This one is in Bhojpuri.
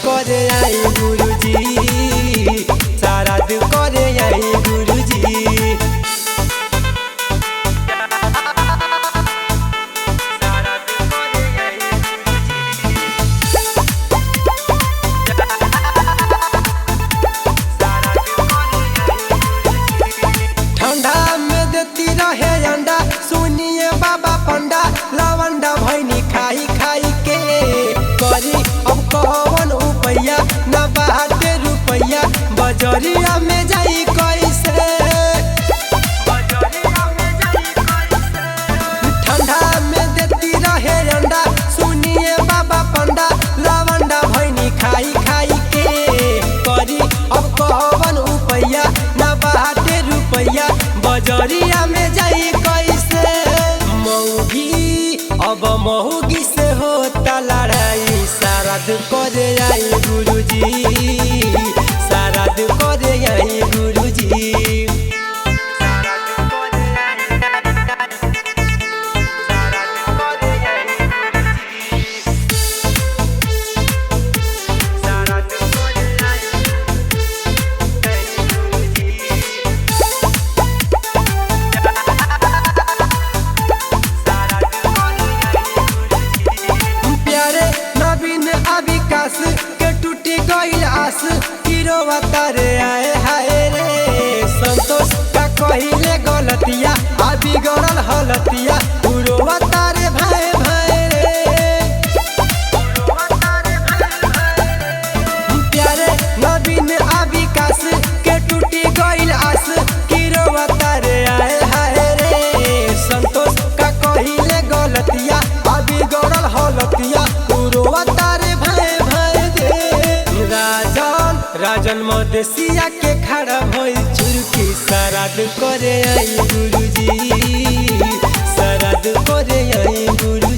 करे आई गुरुजी, श्राद्ध करे आई गुरुजी। ठंडा में देती रहे अंडा, सुनिए बाबा पंडा, लवंडा भैनी खाई खाई के। करी अब कौन रुपैया, न बाटे रुपैया, बजरिया में जाई कैसे। ठंडा में देती रहे अंडा, सुनिए बाबा पंडा, लवंडा भैनी खाई खाई के। करी अब कौन रुपैया, न बाटे रुपैया, बजरिया में जाई कैसे। मौगी अब मौगी से होता लड़ाई, श्राद्ध करे आई गुरुजी, श्राद्ध करे आई गुरुजी। विकास के टूटी गईल आस, गिरोवा तारे आए हाय रे। संतोष का कहिले गलतिया, आ बिगड़ल हलतिया, उरोवा तारे भाई भाई रे। प्यारे नवीन आ विकास के टूटी गईल आस, गिरोवा तारे आए हाय रे। संतोष का कहिले गलतिया, आ बिगड़ल हलतिया, उरोवा तारे राजन मदेशिया के खड़ा भइल चुरकी, श्राद्ध करे आई गुरुजी, श्राद्ध करे आई गुरु।